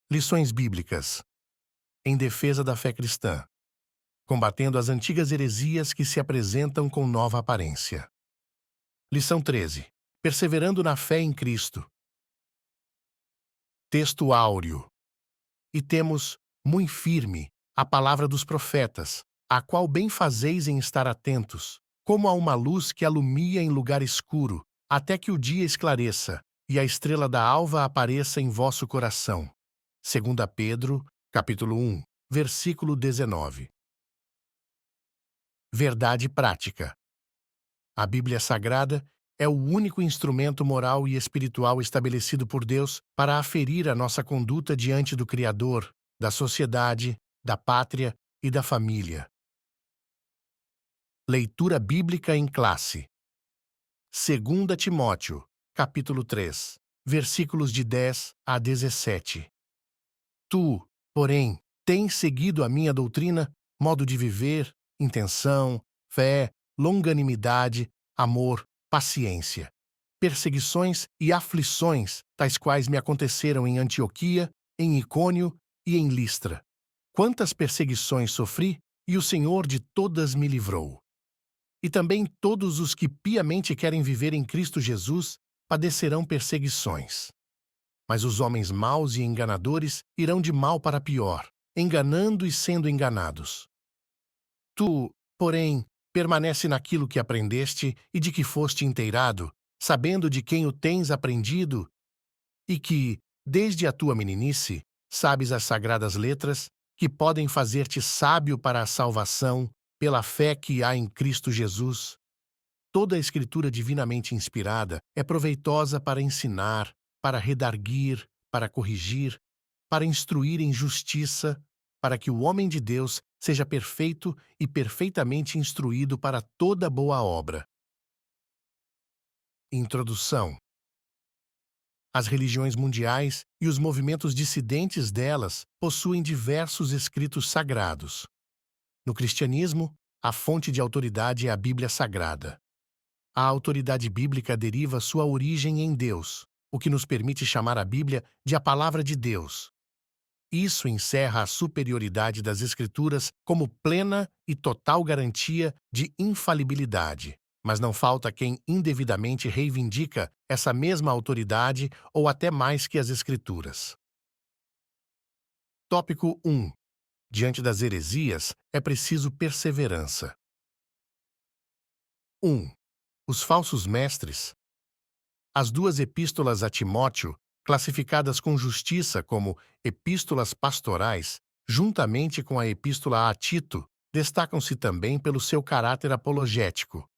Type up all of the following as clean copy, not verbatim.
Lições bíblicas. Em defesa da fé cristã. Combatendo as antigas heresias que se apresentam com nova aparência. Lição 13. Perseverando na fé em Cristo. Texto áureo. E temos, muito firme, a palavra dos profetas, a qual bem fazeis em estar atentos, como a uma luz que alumia em lugar escuro, até que o dia esclareça, e a estrela da alva apareça em vosso coração. 2 Pedro, capítulo 1, versículo 19. Verdade prática. A Bíblia Sagrada é o único instrumento moral e espiritual estabelecido por Deus para aferir a nossa conduta diante do Criador, da sociedade, da pátria e da família. Leitura bíblica em classe. 2 Timóteo, capítulo 3, versículos de 10 a 17. Tu, porém, tens seguido a minha doutrina, modo de viver, intenção, fé, longanimidade, amor, paciência, perseguições e aflições, tais quais me aconteceram em Antioquia, em Icônio e em Listra. Quantas perseguições sofri, e o Senhor de todas me livrou. E também todos os que piamente querem viver em Cristo Jesus padecerão perseguições. Mas os homens maus e enganadores irão de mal para pior, enganando e sendo enganados. Tu, porém, permanece naquilo que aprendeste e de que foste inteirado, sabendo de quem o tens aprendido, e que, desde a tua meninice, sabes as sagradas letras, que podem fazer-te sábio para a salvação, pela fé que há em Cristo Jesus. Toda a Escritura divinamente inspirada é proveitosa para ensinar, para redarguir, para corrigir, para instruir em justiça, para que o homem de Deus seja perfeito e perfeitamente instruído para toda boa obra. Introdução. As religiões mundiais e os movimentos dissidentes delas possuem diversos escritos sagrados. No cristianismo, a fonte de autoridade é a Bíblia Sagrada. A autoridade bíblica deriva sua origem em Deus, o que nos permite chamar a Bíblia de a Palavra de Deus. Isso encerra a superioridade das Escrituras como plena e total garantia de infalibilidade, mas não falta quem indevidamente reivindica essa mesma autoridade ou até mais que as Escrituras. Tópico 1. Diante das heresias, é preciso perseverança. 1. Os falsos mestres. As duas epístolas a Timóteo, classificadas com justiça como epístolas pastorais, juntamente com a epístola a Tito, destacam-se também pelo seu caráter apologético.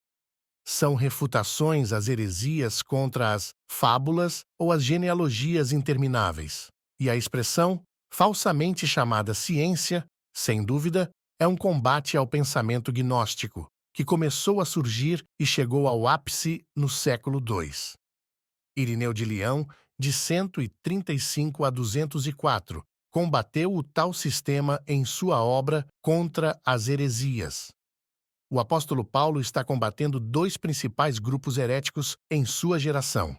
São refutações às heresias contra as fábulas ou as genealogias intermináveis. E a expressão, falsamente chamada ciência, sem dúvida, é um combate ao pensamento gnóstico, que começou a surgir e chegou ao ápice no século II. Irineu de Leão, de 135 a 204, combateu o tal sistema em sua obra Contra as Heresias. O apóstolo Paulo está combatendo dois principais grupos heréticos em sua geração.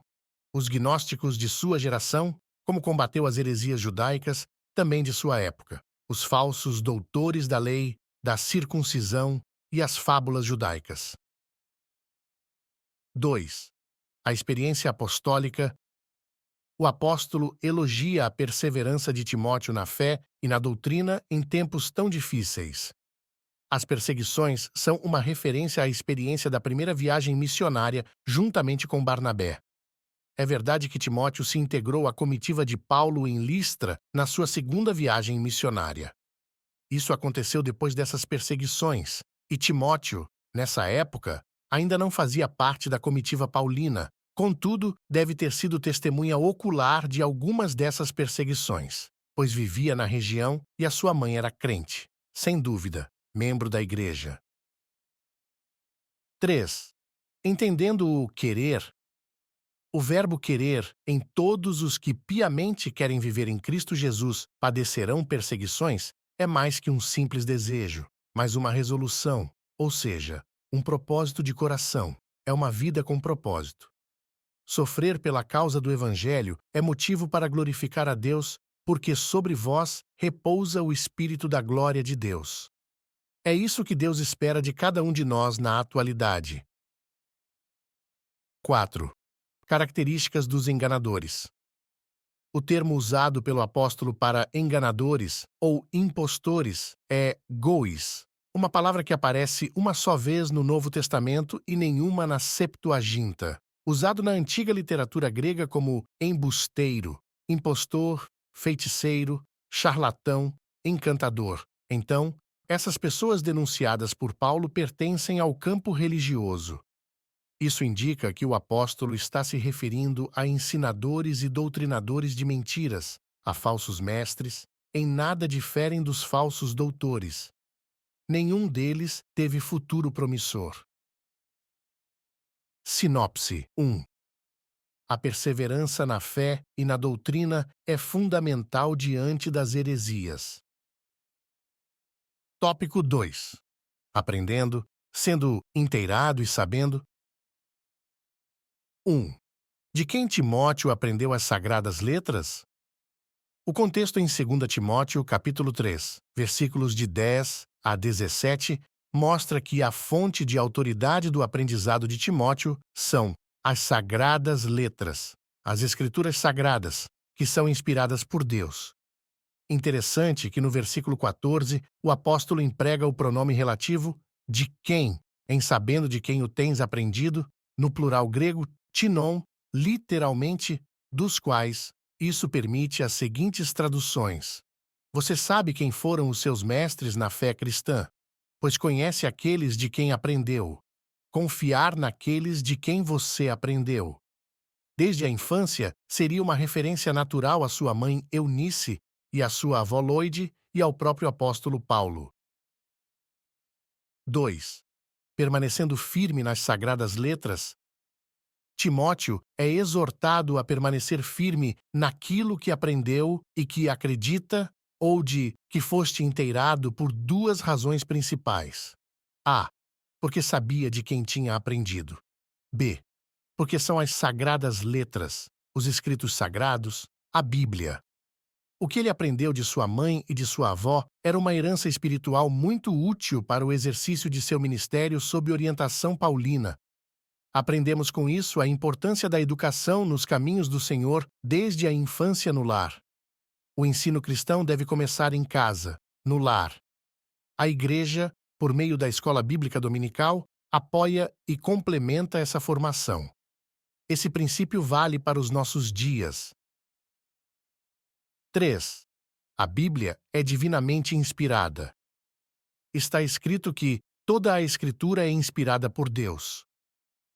Os gnósticos de sua geração, como combateu as heresias judaicas, também de sua época. Os falsos doutores da lei, da circuncisão e as fábulas judaicas. 2. A experiência apostólica. O apóstolo elogia a perseverança de Timóteo na fé e na doutrina em tempos tão difíceis. As perseguições são uma referência à experiência da primeira viagem missionária juntamente com Barnabé. É verdade que Timóteo se integrou à comitiva de Paulo em Listra na sua segunda viagem missionária. Isso aconteceu depois dessas perseguições, e Timóteo, nessa época, ainda não fazia parte da comitiva paulina, contudo, deve ter sido testemunha ocular de algumas dessas perseguições, pois vivia na região e a sua mãe era crente, sem dúvida, membro da igreja. 3. Entendendo o querer. O verbo querer, em todos os que piamente querem viver em Cristo Jesus padecerão perseguições, é mais que um simples desejo, mas uma resolução, ou seja, um propósito de coração, é uma vida com propósito. Sofrer pela causa do Evangelho é motivo para glorificar a Deus porque sobre vós repousa o Espírito da glória de Deus. É isso que Deus espera de cada um de nós na atualidade. 4. Características dos enganadores. O termo usado pelo apóstolo para enganadores ou impostores é gois, uma palavra que aparece uma só vez no Novo Testamento e nenhuma na Septuaginta. Usado na antiga literatura grega como embusteiro, impostor, feiticeiro, charlatão, encantador. Então, essas pessoas denunciadas por Paulo pertencem ao campo religioso. Isso indica que o apóstolo está se referindo a ensinadores e doutrinadores de mentiras, a falsos mestres, em nada diferem dos falsos doutores. Nenhum deles teve futuro promissor. Sinopse 1. A perseverança na fé e na doutrina é fundamental diante das heresias. Tópico 2. Aprendendo, sendo inteirado e sabendo. 1. De quem Timóteo aprendeu as sagradas letras? O contexto em 2 Timóteo, capítulo 3, versículos de 10 a 17, mostra que a fonte de autoridade do aprendizado de Timóteo são as sagradas letras, as escrituras sagradas, que são inspiradas por Deus. Interessante que no versículo 14, o apóstolo emprega o pronome relativo de quem, em sabendo de quem o tens aprendido, no plural grego, tinon, literalmente, dos quais. Isso permite as seguintes traduções. Você sabe quem foram os seus mestres na fé cristã, pois conhece aqueles de quem aprendeu. Confiar naqueles de quem você aprendeu. Desde a infância, seria uma referência natural à sua mãe Eunice e à sua avó Loide e ao próprio apóstolo Paulo. 2. Permanecendo firme nas sagradas letras, Timóteo é exortado a permanecer firme naquilo que aprendeu e que acredita, ou de que foste inteirado por duas razões principais. A. Porque sabia de quem tinha aprendido. B. Porque são as sagradas letras, os escritos sagrados, a Bíblia. O que ele aprendeu de sua mãe e de sua avó era uma herança espiritual muito útil para o exercício de seu ministério sob orientação paulina. Aprendemos com isso a importância da educação nos caminhos do Senhor desde a infância no lar. O ensino cristão deve começar em casa, no lar. A Igreja, por meio da escola bíblica dominical, apoia e complementa essa formação. Esse princípio vale para os nossos dias. 3. A Bíblia é divinamente inspirada. Está escrito que toda a Escritura é inspirada por Deus.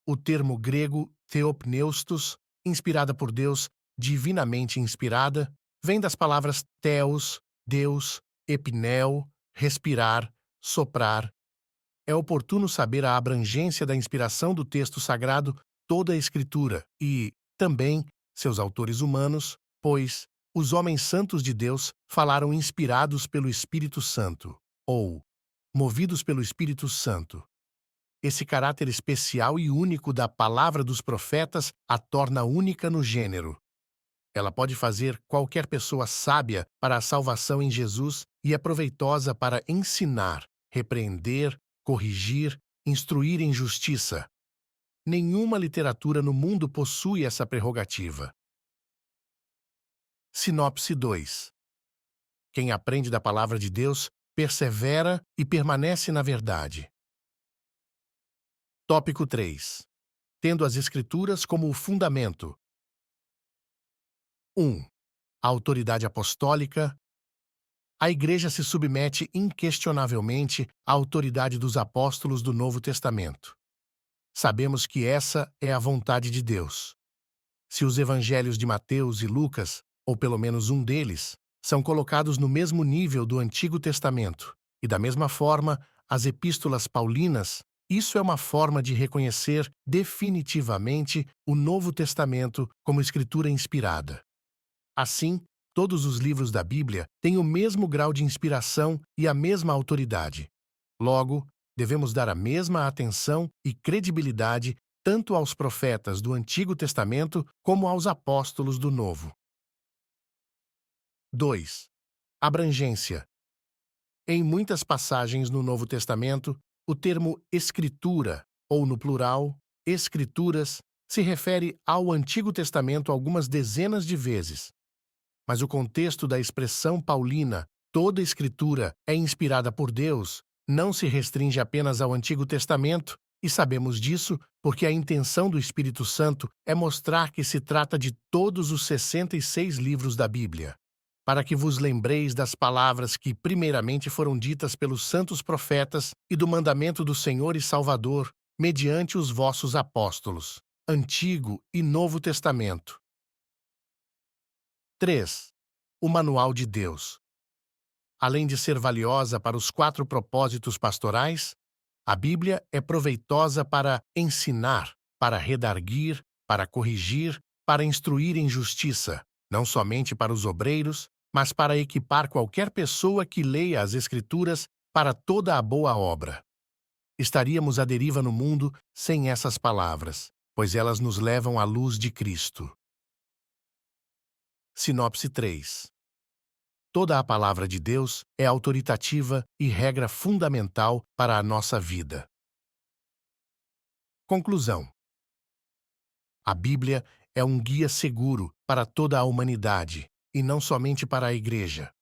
O termo grego theopneustos, inspirada por Deus, divinamente inspirada, vem das palavras theos, Deus, epineo, respirar, soprar. É oportuno saber a abrangência da inspiração do texto sagrado, toda a Escritura, e, também, seus autores humanos, pois os homens santos de Deus falaram inspirados pelo Espírito Santo, ou movidos pelo Espírito Santo. Esse caráter especial e único da palavra dos profetas a torna única no gênero. Ela pode fazer qualquer pessoa sábia para a salvação em Jesus e é proveitosa para ensinar, repreender, corrigir, instruir em justiça. Nenhuma literatura no mundo possui essa prerrogativa. Sinopse 2. Quem aprende da palavra de Deus persevera e permanece na verdade. Tópico 3. Tendo as Escrituras como o fundamento. 1. A autoridade apostólica. A Igreja se submete inquestionavelmente à autoridade dos apóstolos do Novo Testamento. Sabemos que essa é a vontade de Deus. Se os evangelhos de Mateus e Lucas, ou pelo menos um deles, são colocados no mesmo nível do Antigo Testamento, e da mesma forma as epístolas paulinas, isso é uma forma de reconhecer definitivamente o Novo Testamento como escritura inspirada. Assim, todos os livros da Bíblia têm o mesmo grau de inspiração e a mesma autoridade. Logo, devemos dar a mesma atenção e credibilidade tanto aos profetas do Antigo Testamento como aos apóstolos do Novo. 2. Abrangência. Em muitas passagens no Novo Testamento, o termo escritura, ou no plural, escrituras, se refere ao Antigo Testamento algumas dezenas de vezes. Mas o contexto da expressão paulina, toda escritura é inspirada por Deus, não se restringe apenas ao Antigo Testamento, e sabemos disso porque a intenção do Espírito Santo é mostrar que se trata de todos os 66 livros da Bíblia, para que vos lembreis das palavras que primeiramente foram ditas pelos santos profetas e do mandamento do Senhor e Salvador, mediante os vossos apóstolos. Antigo e Novo Testamento. 3. O Manual de Deus. Além de ser valiosa para os 4 propósitos pastorais, a Bíblia é proveitosa para ensinar, para redarguir, para corrigir, para instruir em justiça, não somente para os obreiros, mas para equipar qualquer pessoa que leia as Escrituras para toda a boa obra. Estaríamos à deriva no mundo sem essas palavras, pois elas nos levam à luz de Cristo. Sinopse 3. Toda a palavra de Deus é autoritativa e regra fundamental para a nossa vida. Conclusão. A Bíblia é um guia seguro para toda a humanidade, e não somente para a Igreja.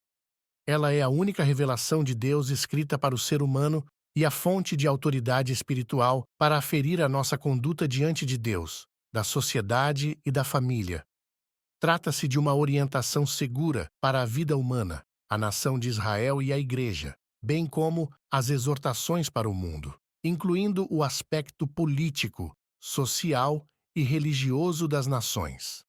Ela é a única revelação de Deus escrita para o ser humano e a fonte de autoridade espiritual para aferir a nossa conduta diante de Deus, da sociedade e da família. Trata-se de uma orientação segura para a vida humana, a nação de Israel e a Igreja, bem como as exortações para o mundo, incluindo o aspecto político, social e religioso das nações.